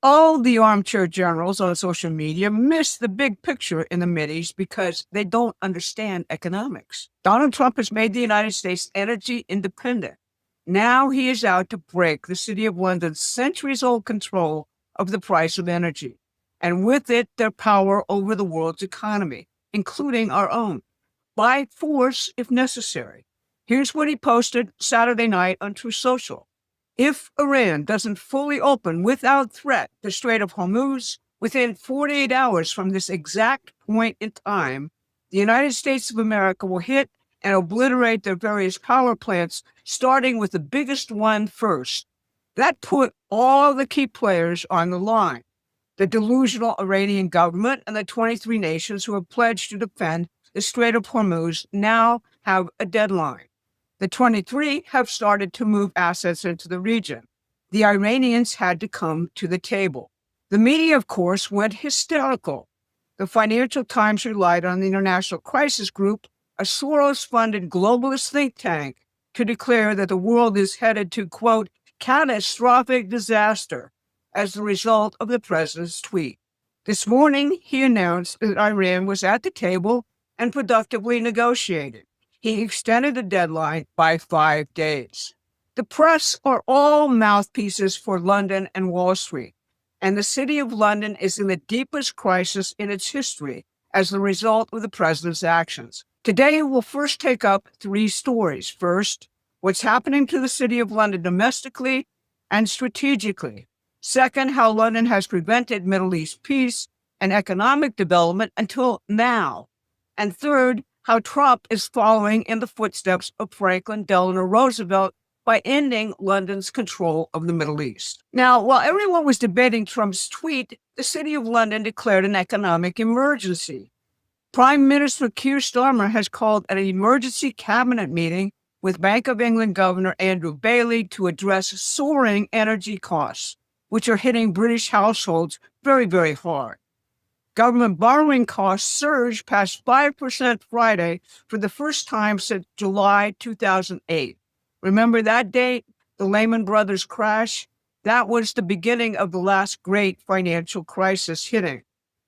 All the armchair generals on social media miss the big picture in the Mideast because they don't understand economics. Donald Trump has made the United States energy independent. Now he is out to break the City of London's centuries-old control of the price of energy, and with it, their power over the world's economy, including our own, by force if necessary. Here's what he posted Saturday night on Truth Social. If Iran doesn't fully open without threat the Strait of Hormuz within 48 hours from this exact point in time, the United States of America will hit and obliterate their various power plants, starting with the biggest one first. That put all the key players on the line. The delusional Iranian government and the 23 nations who have pledged to defend the Strait of Hormuz now have a deadline. The 23 have started to move assets into the region. The Iranians had to come to the table. The media, of course, went hysterical. The Financial Times relied on the International Crisis Group, a Soros-funded globalist think tank, to declare that the world is headed to, quote, catastrophic disaster as the result of the president's tweet. This morning, he announced that Iran was at the table and productively negotiated. He extended the deadline by 5 days. The press are all mouthpieces for London and Wall Street, and the City of London is in the deepest crisis in its history as the result of the president's actions. Today, we'll first take up 3 stories. First, what's happening to the City of London domestically and strategically. Second, how London has prevented Middle East peace and economic development until now. And third, how Trump is following in the footsteps of Franklin Delano Roosevelt by ending London's control of the Middle East. Now, while everyone was debating Trump's tweet, the City of London declared an economic emergency. Prime Minister Keir Starmer has called an emergency cabinet meeting with Bank of England Governor Andrew Bailey to address soaring energy costs, which are hitting British households very, very hard. Government borrowing costs surged past 5% Friday for the first time since July 2008. Remember that date, the Lehman Brothers crash? That was the beginning of the last great financial crisis hitting.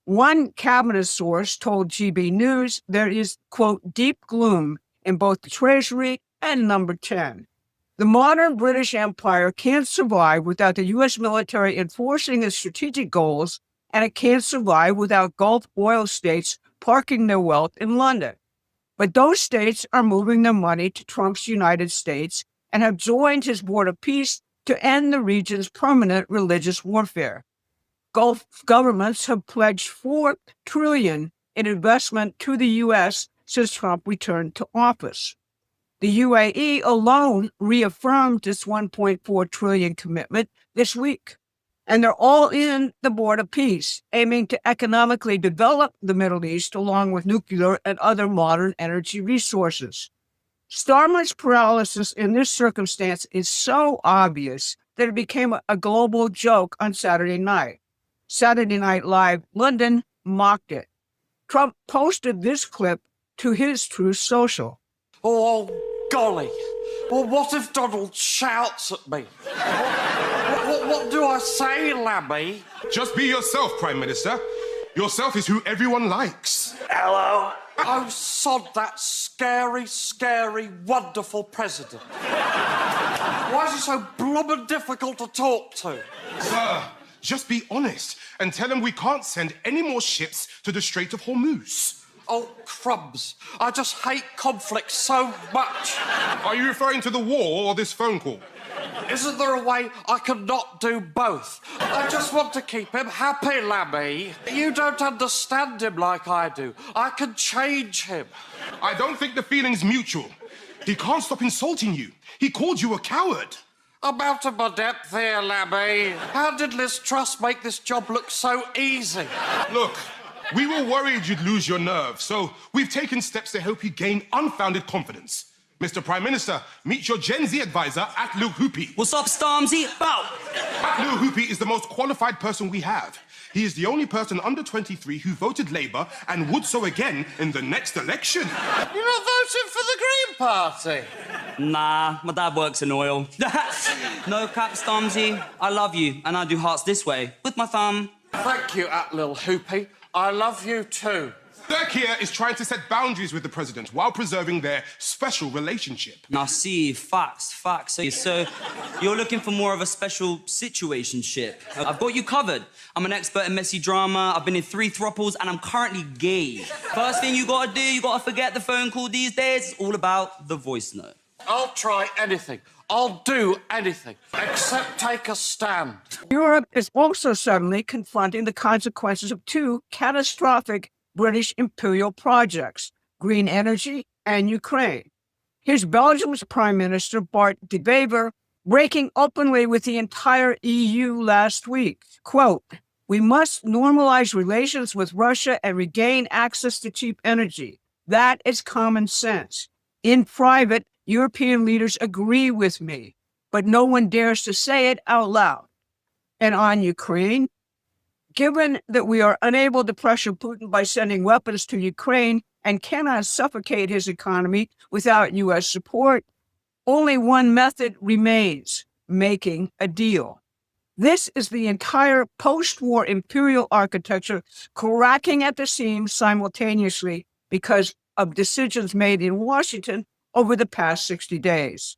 One cabinet source told GB News there is, quote, deep gloom in both the Treasury and Number 10. The modern British Empire can't survive without the U.S. military enforcing its strategic goals, and it can't survive without Gulf oil states parking their wealth in London. But those states are moving their money to Trump's United States and have joined his Board of Peace to end the region's permanent religious warfare. Gulf governments have pledged $4 trillion in investment to the U.S. since Trump returned to office. The UAE alone reaffirmed its $1.4 trillion commitment this week. And they're all in the Board of Peace, aiming to economically develop the Middle East along with nuclear and other modern energy resources. Starmer's paralysis in this circumstance is so obvious that it became a global joke on Saturday night. Saturday Night Live London mocked it. Trump posted this clip to his Truth Social. Oh, golly. Well, what if Donald shouts at me? What do I say, Lammy? Just be yourself, Prime Minister. Yourself is who everyone likes. Hello? Oh, sod that scary, scary, wonderful president. Why is he so blubber difficult to talk to? Sir, just be honest and tell him we can't send any more ships to the Strait of Hormuz. Oh, crumbs. I just hate conflict so much. Are you referring to the war or this phone call? Isn't there a way I can not do both? I just want to keep him happy, Lammy. You don't understand him like I do. I can change him. I don't think the feeling's mutual. He can't stop insulting you. He called you a coward. I'm out of my depth here, Lammy. How did Liz Truss make this job look so easy? Look, we were worried you'd lose your nerve, so we've taken steps to help you gain unfounded confidence. Mr. Prime Minister, meet your Gen Z advisor, Atlu Hoopi. What's up, Stormzy? Bow! Atlu Hoopi is the most qualified person we have. He is the only person under 23 who voted Labour and would so again in the next election. You're not voting for the Green Party? Nah, my dad works in oil. No cap, Stormzy. I love you, and I do hearts this way, with my thumb. Thank you, Lil Hoopy. I love you too. Dirk here is trying to set boundaries with the president while preserving their special relationship. Now, see, facts. So you're looking for more of a special situationship. I've got you covered. I'm an expert in messy drama. I've been in 3 throuples, and I'm currently gay. First thing you gotta do, you gotta forget the phone call these days. It's all about the voice note. I'll try anything. I'll do anything, except take a stand. Europe is also suddenly confronting the consequences of 2 catastrophic British imperial projects, green energy and Ukraine. Here's Belgium's Prime Minister Bart de Wever breaking openly with the entire EU last week. Quote, "We must normalize relations with Russia and regain access to cheap energy. That is common sense. In private, European leaders agree with me, but no one dares to say it out loud." And on Ukraine, given that we are unable to pressure Putin by sending weapons to Ukraine and cannot suffocate his economy without U.S. support, only one method remains: making a deal. This is the entire post-war imperial architecture cracking at the seams simultaneously because of decisions made in Washington over the past 60 days.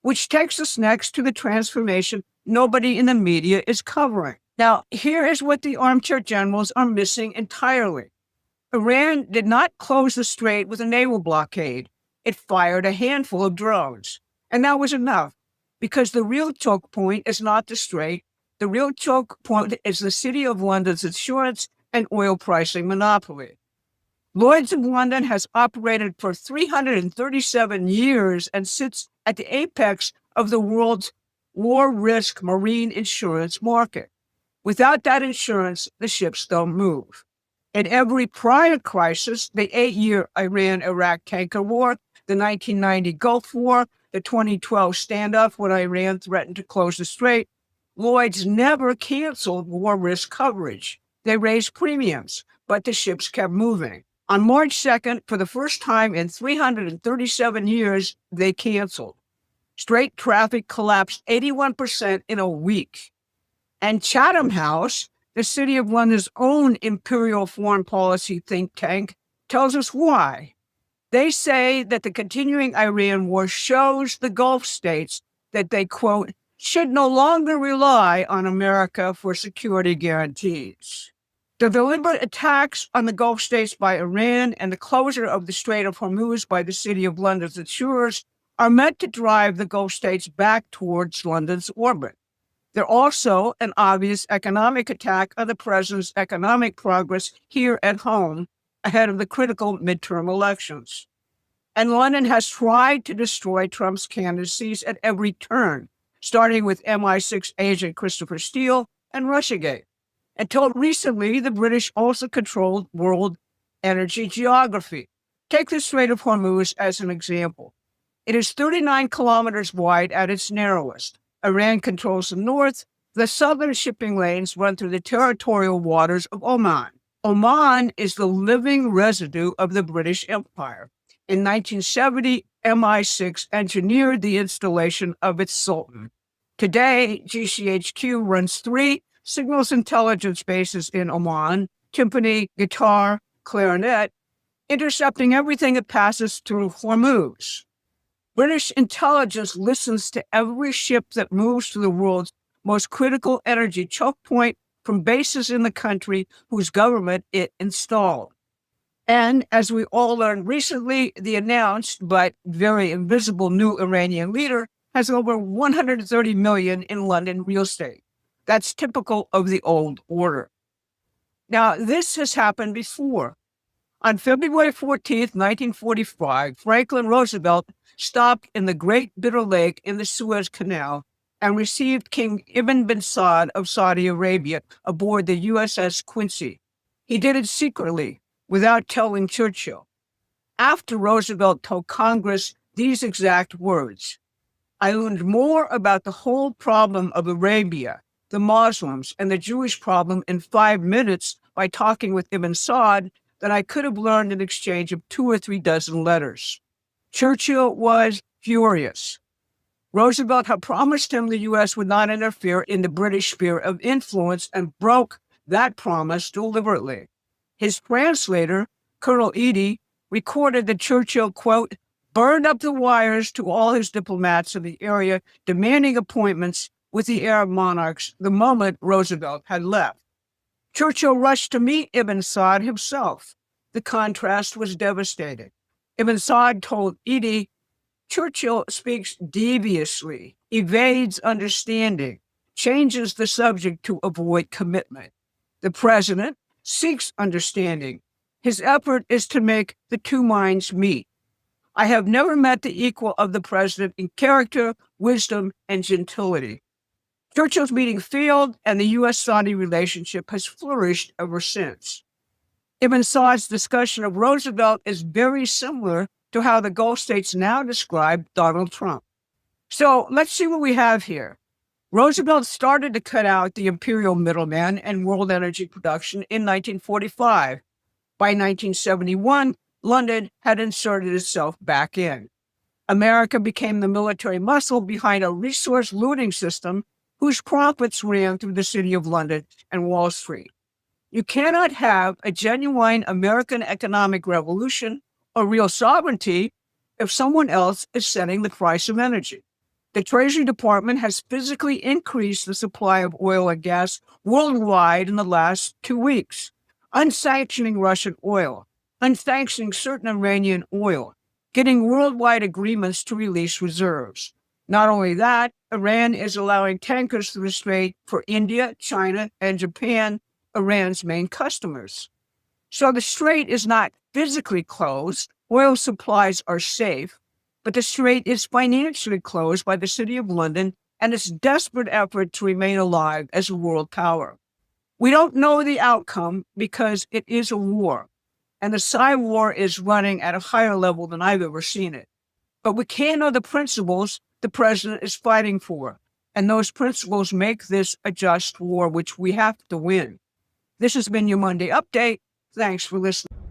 Which takes us next to the transformation nobody in the media is covering. Now, here is what the armchair generals are missing entirely. Iran did not close the strait with a naval blockade. It fired a handful of drones. And that was enough, because the real choke point is not the strait. The real choke point is the City of London's insurance and oil pricing monopoly. Lloyd's of London has operated for 337 years and sits at the apex of the world's war risk marine insurance market. Without that insurance, the ships don't move. In every prior crisis, the 8-year Iran-Iraq tanker war, the 1990 Gulf War, the 2012 standoff when Iran threatened to close the strait, Lloyd's never canceled war risk coverage. They raised premiums, but the ships kept moving. On March 2nd, for the first time in 337 years, they canceled. Strait traffic collapsed 81% in a week. And Chatham House, the City of London's own imperial foreign policy think tank, tells us why. They say that the continuing Iran war shows the Gulf states that they, quote, should no longer rely on America for security guarantees. The deliberate attacks on the Gulf states by Iran and the closure of the Strait of Hormuz by the City of London's insurers are meant to drive the Gulf states back towards London's orbit. They're also an obvious economic attack on the president's economic progress here at home ahead of the critical midterm elections. And London has tried to destroy Trump's candidacies at every turn, starting with MI6 agent Christopher Steele and Russiagate. Until recently, the British also controlled world energy geography. Take the Strait of Hormuz as an example. It is 39 kilometers wide at its narrowest. Iran controls the north. The southern shipping lanes run through the territorial waters of Oman. Oman is the living residue of the British Empire. In 1970, MI6 engineered the installation of its Sultan. Today, GCHQ runs 3 signals intelligence bases in Oman: timpani, guitar, clarinet, intercepting everything that passes through Hormuz. British intelligence listens to every ship that moves to the world's most critical energy choke point from bases in the country whose government it installed. And as we all learned recently, the announced but very invisible new Iranian leader has over 130 million in London real estate. That's typical of the old order. Now, this has happened before. On February 14th, 1945, Franklin Roosevelt stopped in the Great Bitter Lake in the Suez Canal and received King Ibn bin Saud of Saudi Arabia aboard the USS Quincy. He did it secretly, without telling Churchill. After Roosevelt told Congress these exact words. I learned more about the whole problem of Arabia, the Muslims, and the Jewish problem in 5 minutes by talking with Ibn Saud than I could have learned in exchange of 2 or 3 dozen letters. Churchill was furious. Roosevelt had promised him the U.S. would not interfere in the British sphere of influence and broke that promise deliberately. His translator, Colonel Edie, recorded that Churchill, quote, burned up the wires to all his diplomats in the area, demanding appointments with the Arab monarchs the moment Roosevelt had left. Churchill rushed to meet Ibn Saud himself. The contrast was devastating. Ibn Saud told Edie, Churchill speaks deviously, evades understanding, changes the subject to avoid commitment. The president seeks understanding. His effort is to make the two minds meet. I have never met the equal of the president in character, wisdom, and gentility. Churchill's meeting failed, and the U.S.-Saudi relationship has flourished ever since. Ibn Saud's discussion of Roosevelt is very similar to how the Gulf states now describe Donald Trump. So let's see what we have here. Roosevelt started to cut out the imperial middleman and world energy production in 1945. By 1971, London had inserted itself back in. America became the military muscle behind a resource looting system whose profits ran through the City of London and Wall Street. You cannot have a genuine American economic revolution or real sovereignty if someone else is setting the price of energy. The Treasury Department has physically increased the supply of oil and gas worldwide in the last 2 weeks, unsanctioning Russian oil, unsanctioning certain Iranian oil, getting worldwide agreements to release reserves. Not only that, Iran is allowing tankers through the strait for India, China, and Japan, Iran's main customers. So the strait is not physically closed, oil supplies are safe, but the strait is financially closed by the City of London and its desperate effort to remain alive as a world power. We don't know the outcome because it is a war, and the Psy war is running at a higher level than I've ever seen it. But we can know the principles the president is fighting for, and those principles make this a just war, which we have to win. This has been your Monday Update. Thanks for listening.